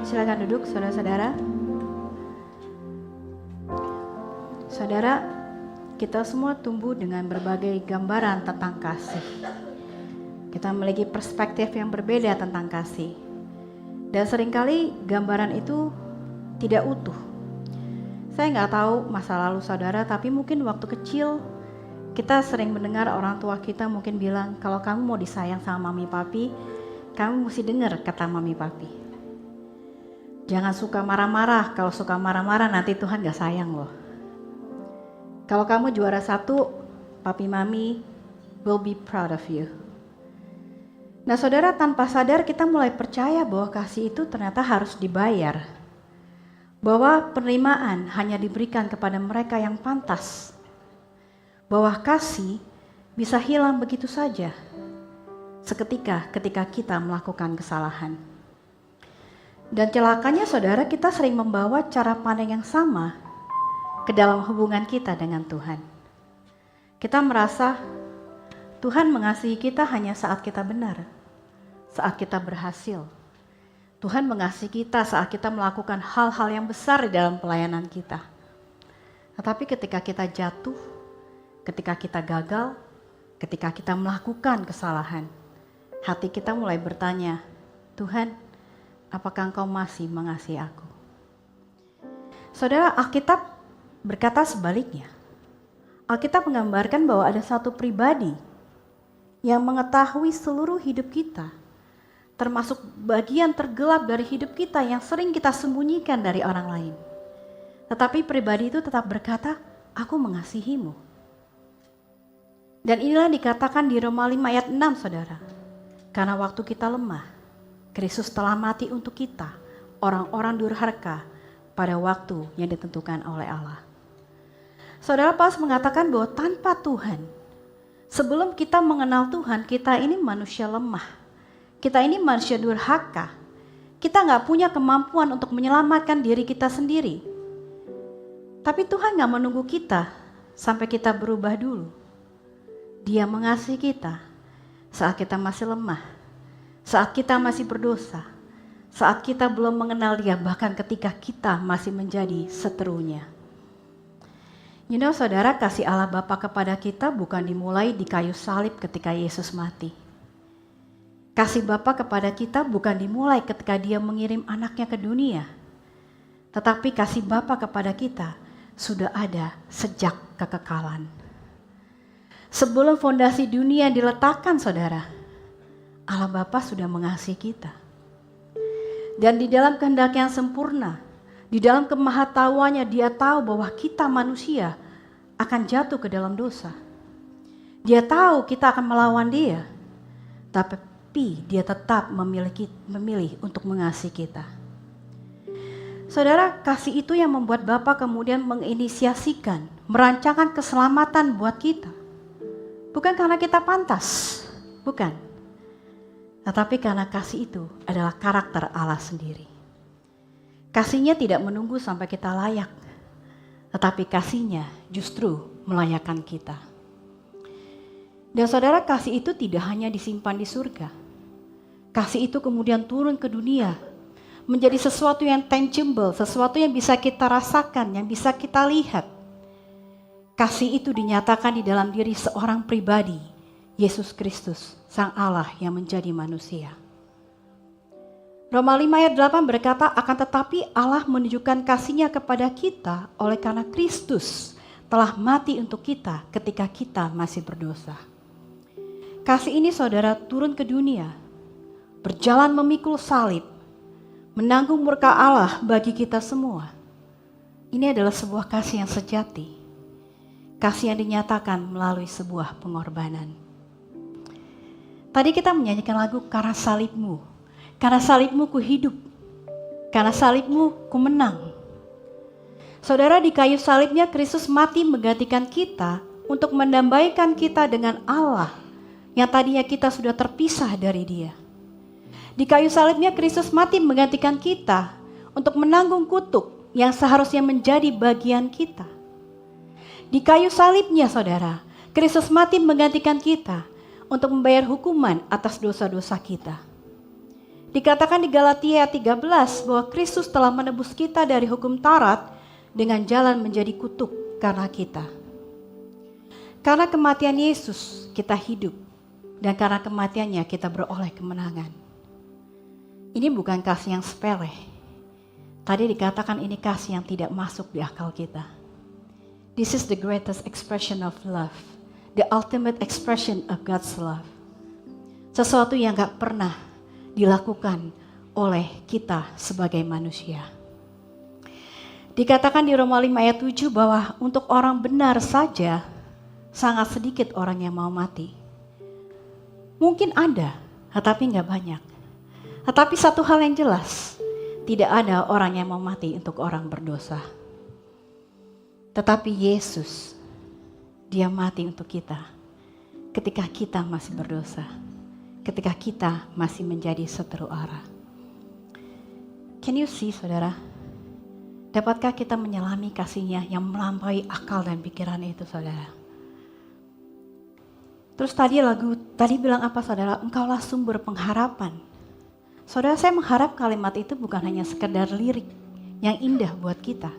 Silakan duduk, saudara-saudara. Saudara, kita semua tumbuh dengan berbagai gambaran tentang kasih. Kita memiliki perspektif yang berbeda tentang kasih. Dan seringkali gambaran itu tidak utuh. Saya nggak tahu masa lalu saudara, tapi mungkin waktu kecil kita sering mendengar orang tua kita mungkin bilang, kalau kamu mau disayang sama mami papi, kamu mesti dengar kata mami papi. Jangan suka marah-marah, kalau suka marah-marah nanti Tuhan gak sayang loh. Kalau kamu juara 1, papi mami will be proud of you. Nah saudara, tanpa sadar kita mulai percaya bahwa kasih itu ternyata harus dibayar. Bahwa penerimaan hanya diberikan kepada mereka yang pantas. Bahwa kasih bisa hilang begitu saja. Seketika ketika kita melakukan kesalahan. Dan celakanya saudara, kita sering membawa cara pandang yang sama ke dalam hubungan kita dengan Tuhan. Kita merasa Tuhan mengasihi kita hanya saat kita benar, saat kita berhasil. Tuhan mengasihi kita saat kita melakukan hal-hal yang besar di dalam pelayanan kita. Tetapi ketika kita jatuh, ketika kita gagal, ketika kita melakukan kesalahan, hati kita mulai bertanya, Tuhan, apakah Engkau masih mengasihi aku? Saudara, Alkitab berkata sebaliknya. Alkitab menggambarkan bahwa ada satu pribadi yang mengetahui seluruh hidup kita, termasuk bagian tergelap dari hidup kita yang sering kita sembunyikan dari orang lain. Tetapi pribadi itu tetap berkata, aku mengasihimu. Dan inilah dikatakan di Roma 5 ayat 6, saudara. Karena waktu kita lemah, Kristus telah mati untuk kita, orang-orang durhaka, pada waktu yang ditentukan oleh Allah. Saudara, Paulus mengatakan bahwa tanpa Tuhan, sebelum kita mengenal Tuhan, kita ini manusia lemah. Kita ini manusia durhaka. Kita gak punya kemampuan untuk menyelamatkan diri kita sendiri. Tapi Tuhan gak menunggu kita sampai kita berubah dulu. Dia mengasihi kita saat kita masih lemah. Saat kita masih berdosa, saat kita belum mengenal Dia, bahkan ketika kita masih menjadi seterunya. You know, saudara, kasih Allah Bapa kepada kita bukan dimulai di kayu salib ketika Yesus mati. Kasih Bapa kepada kita bukan dimulai ketika Dia mengirim anaknya ke dunia. Tetapi kasih Bapa kepada kita sudah ada sejak kekekalan. Sebelum fondasi dunia diletakkan, saudara, Allah Bapa sudah mengasihi kita. Dan di dalam kehendak yang sempurna, di dalam kemahatauannya Dia tahu bahwa kita manusia akan jatuh ke dalam dosa. Dia tahu kita akan melawan Dia, tapi Dia tetap memilih untuk mengasihi kita. Saudara, kasih itu yang membuat Bapa kemudian menginisiasikan, merancangkan keselamatan buat kita. Bukan karena kita pantas, bukan. Tetapi karena kasih itu adalah karakter Allah sendiri. Kasihnya tidak menunggu sampai kita layak, tetapi kasihnya justru melayakkan kita. Dan saudara, kasih itu tidak hanya disimpan di surga. Kasih itu kemudian turun ke dunia, menjadi sesuatu yang tangible, sesuatu yang bisa kita rasakan, yang bisa kita lihat. Kasih itu dinyatakan di dalam diri seorang pribadi, Yesus Kristus, Sang Allah yang menjadi manusia. Roma 5 ayat 8 berkata, akan tetapi Allah menunjukkan kasih-Nya kepada kita oleh karena Kristus telah mati untuk kita ketika kita masih berdosa. Kasih ini saudara turun ke dunia, berjalan memikul salib, menanggung murka Allah bagi kita semua. Ini adalah sebuah kasih yang sejati. Kasih yang dinyatakan melalui sebuah pengorbanan. Tadi kita menyanyikan lagu Karena Salibmu. Karena salibmu ku hidup. Karena salibmu ku menang. Saudara, di kayu salibnya Kristus mati menggantikan kita untuk mendamaikan kita dengan Allah yang tadinya kita sudah terpisah dari Dia. Di kayu salibnya Kristus mati menggantikan kita untuk menanggung kutuk yang seharusnya menjadi bagian kita. Di kayu salibnya saudara, Kristus mati menggantikan kita untuk membayar hukuman atas dosa-dosa kita. Dikatakan di Galatia 13 bahwa Kristus telah menebus kita dari hukum Taurat dengan jalan menjadi kutuk karena kita. Karena kematian Yesus kita hidup, dan karena kematiannya kita beroleh kemenangan. Ini bukan kasih yang sepele. Tadi dikatakan ini kasih yang tidak masuk di akal kita. This is the greatest expression of love, the ultimate expression of God's love. Sesuatu yang gak pernah dilakukan oleh kita sebagai manusia. Dikatakan di Roma 5 ayat 7 bahwa untuk orang benar saja sangat sedikit orang yang mau mati. Mungkin ada, tetapi gak banyak. Tetapi satu hal yang jelas, tidak ada orang yang mau mati untuk orang berdosa. Tetapi Yesus, dia mati untuk kita ketika kita masih berdosa. Ketika kita masih menjadi seteru Allah. Can you see, saudara? Dapatkah kita menyelami kasihnya yang melampaui akal dan pikiran itu, saudara? Terus tadi bilang apa, saudara? Engkaulah sumber pengharapan. Saudara, saya mengharap kalimat itu bukan hanya sekedar lirik yang indah buat kita.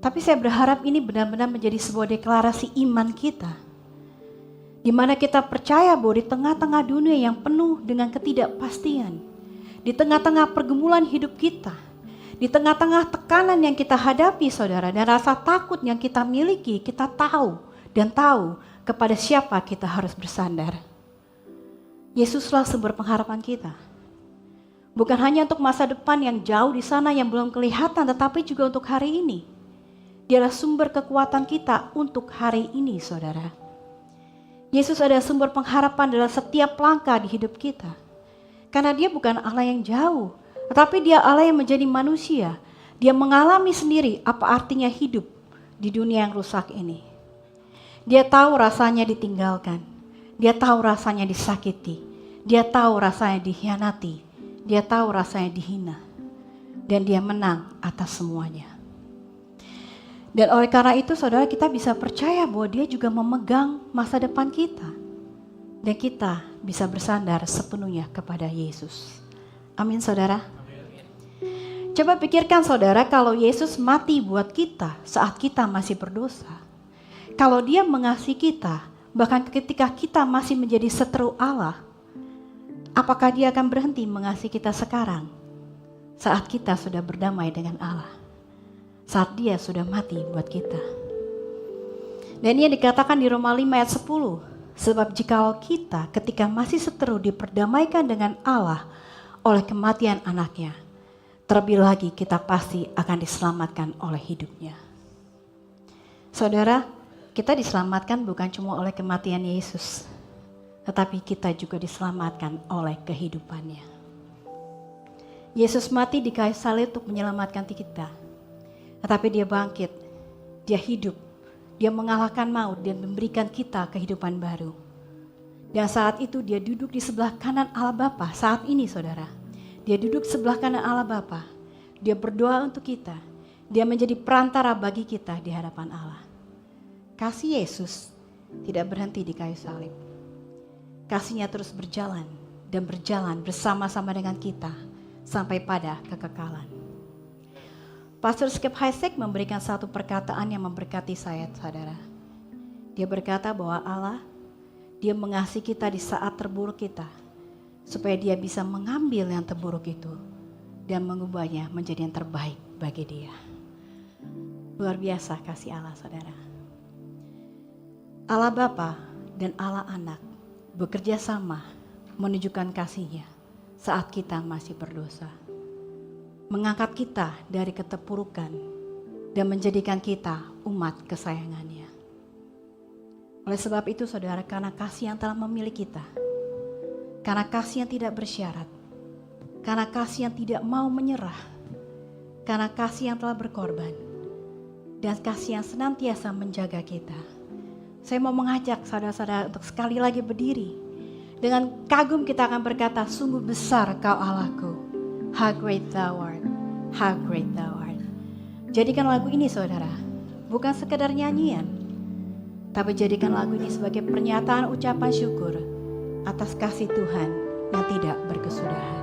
Tapi saya berharap ini benar-benar menjadi sebuah deklarasi iman kita. Di mana kita percaya bahwa di tengah-tengah dunia yang penuh dengan ketidakpastian, di tengah-tengah pergumulan hidup kita, di tengah-tengah tekanan yang kita hadapi, saudara, dan rasa takut yang kita miliki, kita tahu kepada siapa kita harus bersandar. Yesuslah sumber pengharapan kita. Bukan hanya untuk masa depan yang jauh di sana yang belum kelihatan, tetapi juga untuk hari ini. Dialah sumber kekuatan kita untuk hari ini, saudara. Yesus adalah sumber pengharapan dalam setiap langkah di hidup kita. Karena dia bukan Allah yang jauh, tetapi dia Allah yang menjadi manusia. Dia mengalami sendiri apa artinya hidup di dunia yang rusak ini. Dia tahu rasanya ditinggalkan. Dia tahu rasanya disakiti. Dia tahu rasanya dikhianati. Dia tahu rasanya dihina. Dan dia menang atas semuanya. Dan oleh karena itu, saudara, kita bisa percaya bahwa dia juga memegang masa depan kita. Dan kita bisa bersandar sepenuhnya kepada Yesus. Amin, saudara. Coba pikirkan, saudara, kalau Yesus mati buat kita saat kita masih berdosa. Kalau dia mengasihi kita, bahkan ketika kita masih menjadi seteru Allah, apakah dia akan berhenti mengasihi kita sekarang? Saat kita sudah berdamai dengan Allah. Saat dia sudah mati buat kita. Dan ini dikatakan di Roma 5 ayat 10. Sebab jikalau kita ketika masih seteru diperdamaikan dengan Allah oleh kematian anaknya, terlebih lagi kita pasti akan diselamatkan oleh hidupnya. Saudara, kita diselamatkan bukan cuma oleh kematian Yesus, tetapi kita juga diselamatkan oleh kehidupannya. Yesus mati di kayu salib untuk menyelamatkan kita. Tetapi dia bangkit, dia hidup, dia mengalahkan maut dan memberikan kita kehidupan baru. Dan saat itu dia duduk di sebelah kanan Allah Bapa. Saat ini, saudara, dia duduk sebelah kanan Allah Bapa. Dia berdoa untuk kita. Dia menjadi perantara bagi kita di hadapan Allah. Kasih Yesus tidak berhenti di kayu salib. Kasihnya terus berjalan dan berjalan bersama-sama dengan kita sampai pada kekekalan. Pastor Skip Heitzig memberikan satu perkataan yang memberkati saya, saudara. Dia berkata bahwa Allah, dia mengasihi kita di saat terburuk kita, supaya dia bisa mengambil yang terburuk itu dan mengubahnya menjadi yang terbaik bagi dia. Luar biasa kasih Allah, saudara. Allah Bapa dan Allah Anak bekerja sama menunjukkan kasihnya saat kita masih berdosa. Mengangkat kita dari keterpurukan dan menjadikan kita umat kesayangannya. Oleh sebab itu, saudara, karena kasih yang telah memilih kita, karena kasih yang tidak bersyarat, karena kasih yang tidak mau menyerah, karena kasih yang telah berkorban, dan kasih yang senantiasa menjaga kita, saya mau mengajak saudara-saudara untuk sekali lagi berdiri. Dengan kagum kita akan berkata, sungguh besar kau Allahku. How great thou art, how great thou art. Jadikan lagu ini, saudara, bukan sekedar nyanyian, tapi jadikan lagu ini sebagai pernyataan ucapan syukur atas kasih Tuhan yang tidak berkesudahan.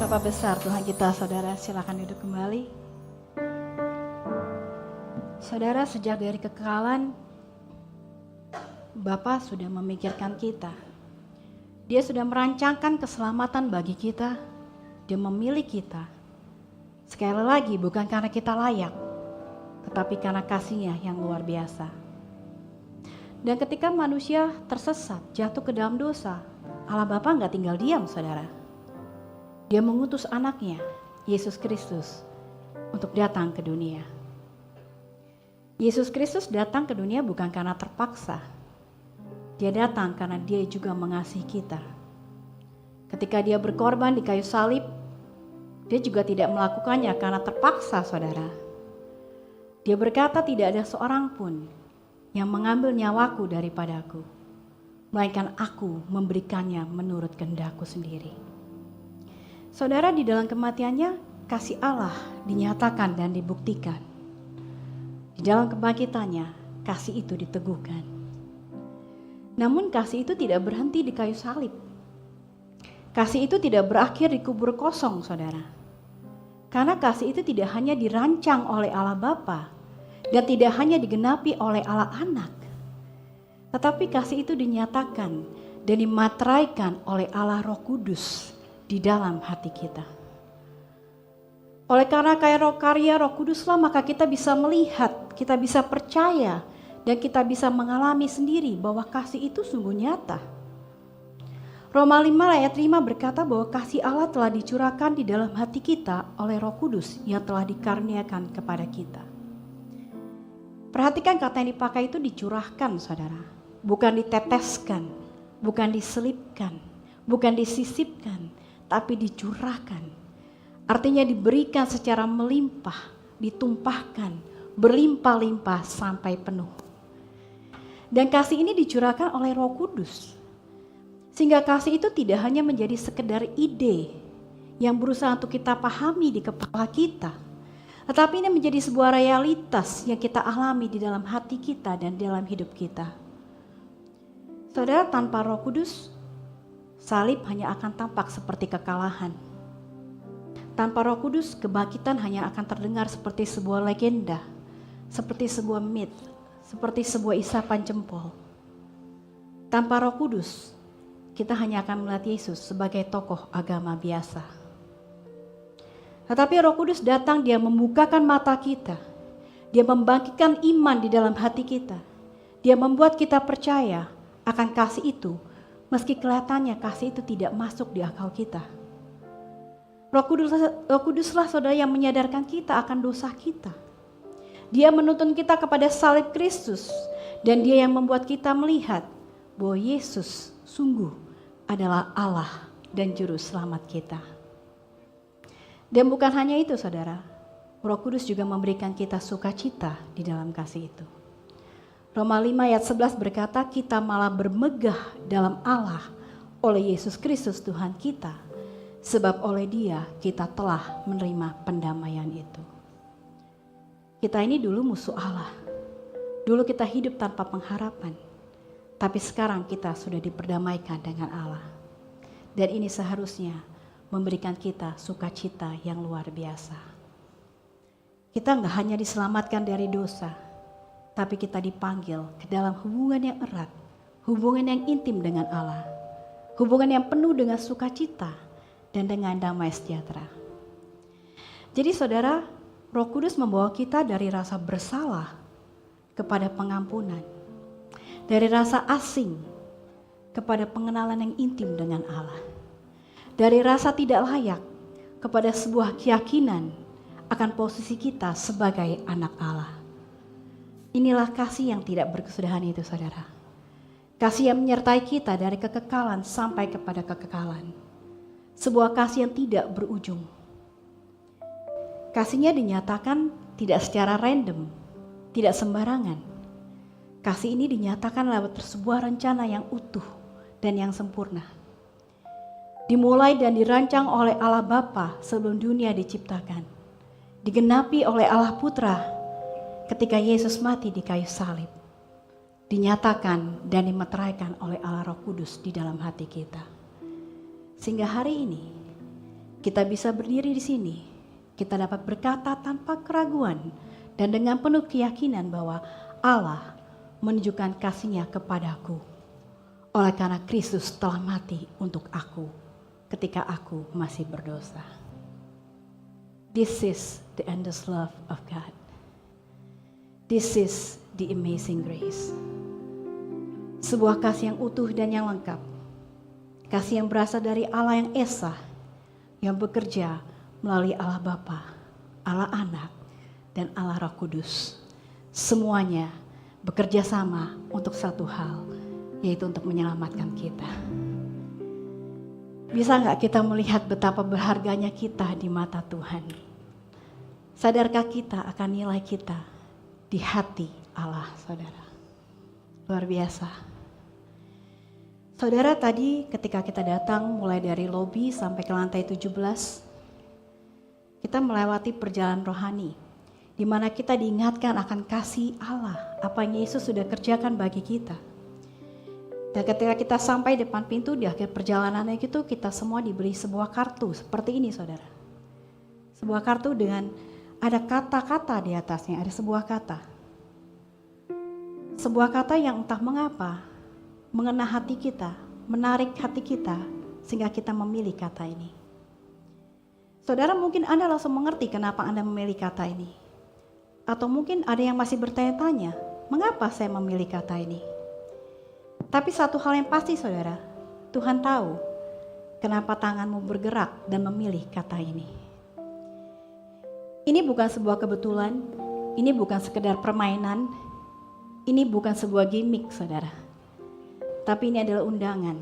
Bapa besar Tuhan kita, saudara silakan duduk kembali. Saudara, sejak dari kekekalan Bapa sudah memikirkan kita. Dia sudah merancangkan keselamatan bagi kita. Dia memilih kita. Sekali lagi bukan karena kita layak, tetapi karena kasih-Nya yang luar biasa. Dan ketika manusia tersesat, jatuh ke dalam dosa, Allah Bapa nggak tinggal diam, saudara. Dia mengutus anaknya, Yesus Kristus, untuk datang ke dunia. Yesus Kristus datang ke dunia bukan karena terpaksa. Dia datang karena Dia juga mengasihi kita. Ketika Dia berkorban di kayu salib, Dia juga tidak melakukannya karena terpaksa, saudara. Dia berkata, tidak ada seorang pun yang mengambil nyawaku daripadaku, melainkan aku memberikannya menurut kehendakku sendiri. Saudara, di dalam kematiannya, kasih Allah dinyatakan dan dibuktikan. Di dalam kebangkitannya, kasih itu diteguhkan. Namun kasih itu tidak berhenti di kayu salib. Kasih itu tidak berakhir di kubur kosong, saudara. Karena kasih itu tidak hanya dirancang oleh Allah Bapa dan tidak hanya digenapi oleh Allah Anak, tetapi kasih itu dinyatakan dan dimateraikan oleh Allah Roh Kudus di dalam hati kita. Oleh karena karya Roh Kuduslah maka kita bisa melihat, kita bisa percaya, dan kita bisa mengalami sendiri bahwa kasih itu sungguh nyata. Roma 5 ayat 5 berkata bahwa kasih Allah telah dicurahkan di dalam hati kita oleh Roh Kudus yang telah dikaruniakan kepada kita. Perhatikan kata yang dipakai itu dicurahkan, saudara. Bukan diteteskan, bukan diselipkan, bukan disisipkan, tapi dicurahkan. Artinya diberikan secara melimpah, ditumpahkan, berlimpah-limpah sampai penuh. Dan kasih ini dicurahkan oleh Roh Kudus. Sehingga kasih itu tidak hanya menjadi sekedar ide yang berusaha untuk kita pahami di kepala kita, tetapi ini menjadi sebuah realitas yang kita alami di dalam hati kita dan dalam hidup kita. Saudara, tanpa Roh Kudus, salib hanya akan tampak seperti kekalahan. Tanpa Roh Kudus, kebangkitan hanya akan terdengar seperti sebuah legenda, seperti sebuah myth, seperti sebuah isapan jempol. Tanpa Roh Kudus, kita hanya akan melihat Yesus sebagai tokoh agama biasa. Tetapi Roh Kudus datang, Dia membukakan mata kita. Dia membangkitkan iman di dalam hati kita. Dia membuat kita percaya akan kasih itu, meski kelihatannya kasih itu tidak masuk di akal kita. Roh Kuduslah saudara yang menyadarkan kita akan dosa kita. Dia menuntun kita kepada salib Kristus, dan Dia yang membuat kita melihat bahwa Yesus sungguh adalah Allah dan Juru Selamat kita. Dan bukan hanya itu, saudara. Roh Kudus juga memberikan kita sukacita di dalam kasih itu. Roma 5 ayat 11 berkata, kita malah bermegah dalam Allah oleh Yesus Kristus Tuhan kita, sebab oleh Dia kita telah menerima pendamaian itu. Kita ini dulu musuh Allah. Dulu kita hidup tanpa pengharapan. Tapi sekarang kita sudah diperdamaikan dengan Allah. Dan ini seharusnya memberikan kita sukacita yang luar biasa. Kita nggak hanya diselamatkan dari dosa, tapi kita dipanggil ke dalam hubungan yang erat, hubungan yang intim dengan Allah, hubungan yang penuh dengan sukacita dan dengan damai sejahtera. Jadi saudara, Roh Kudus membawa kita dari rasa bersalah kepada pengampunan. Dari rasa asing kepada pengenalan yang intim dengan Allah. Dari rasa tidak layak kepada sebuah keyakinan akan posisi kita sebagai anak Allah. Inilah kasih yang tidak berkesudahan itu, saudara. Kasih yang menyertai kita dari kekekalan sampai kepada kekekalan. Sebuah kasih yang tidak berujung. Kasihnya dinyatakan tidak secara random, tidak sembarangan. Kasih ini dinyatakan lewat sebuah rencana yang utuh dan yang sempurna. Dimulai dan dirancang oleh Allah Bapa sebelum dunia diciptakan. Digenapi oleh Allah Putra ketika Yesus mati di kayu salib. Dinyatakan dan dimeteraikan oleh Allah Roh Kudus di dalam hati kita. Sehingga hari ini kita bisa berdiri di sini. Kita dapat berkata tanpa keraguan dan dengan penuh keyakinan bahwa Allah menunjukkan kasih-Nya kepadaku. Oleh karena Kristus telah mati untuk aku ketika aku masih berdosa. This is the endless love of God. This is the amazing grace. Sebuah kasih yang utuh dan yang lengkap. Kasih yang berasal dari Allah yang esa, yang bekerja melalui Allah Bapa, Allah Anak, dan Allah Roh Kudus. Semuanya bekerja sama untuk satu hal, yaitu untuk menyelamatkan kita. Bisa nggak kita melihat betapa berharganya kita di mata Tuhan? Sadarkah kita akan nilai kita di hati Allah, saudara? Luar biasa. Saudara, tadi ketika kita datang mulai dari lobi sampai ke lantai 17, kita melewati perjalanan rohani, di mana kita diingatkan akan kasih Allah, apa yang Yesus sudah kerjakan bagi kita. Dan ketika kita sampai depan pintu di akhir perjalanannya itu, kita semua diberi sebuah kartu seperti ini, saudara. Sebuah kartu dengan ada kata-kata di atasnya, ada sebuah kata. Sebuah kata yang entah mengapa mengena hati kita, menarik hati kita, sehingga kita memilih kata ini. Saudara, mungkin Anda langsung mengerti kenapa Anda memilih kata ini. Atau mungkin ada yang masih bertanya-tanya, mengapa saya memilih kata ini? Tapi satu hal yang pasti, saudara, Tuhan tahu kenapa tanganmu bergerak dan memilih kata ini. Ini bukan sebuah kebetulan, ini bukan sekedar permainan, ini bukan sebuah gimmick, saudara. Tapi ini adalah undangan,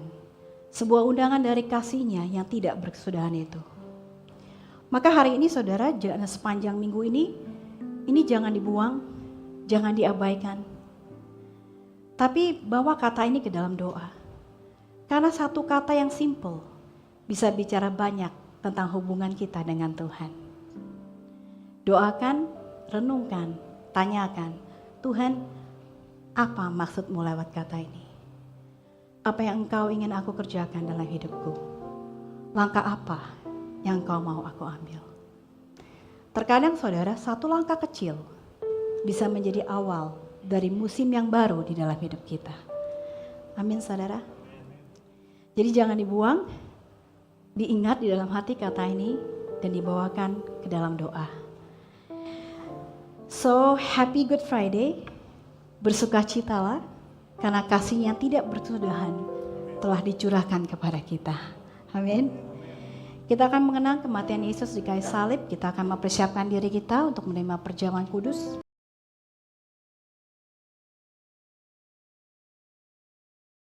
sebuah undangan dari kasih-Nya yang tidak berkesudahan itu. Maka hari ini, saudara, sepanjang minggu ini jangan dibuang, jangan diabaikan. Tapi bawa kata ini ke dalam doa. Karena satu kata yang simple bisa bicara banyak tentang hubungan kita dengan Tuhan. Doakan, renungkan, tanyakan, Tuhan, apa maksudmu lewat kata ini? Apa yang Engkau ingin aku kerjakan dalam hidupku? Langkah apa yang Engkau mau aku ambil? Terkadang, saudara, satu langkah kecil bisa menjadi awal dari musim yang baru di dalam hidup kita. Amin, saudara. Jadi jangan dibuang, diingat di dalam hati kata ini dan dibawakan ke dalam doa. So, happy Good Friday. Bersukacitalah karena kasih yang tidak berkesudahan telah dicurahkan kepada kita. Amin. Kita akan mengenang kematian Yesus di kayu salib. Kita akan mempersiapkan diri kita untuk menerima perjamuan kudus.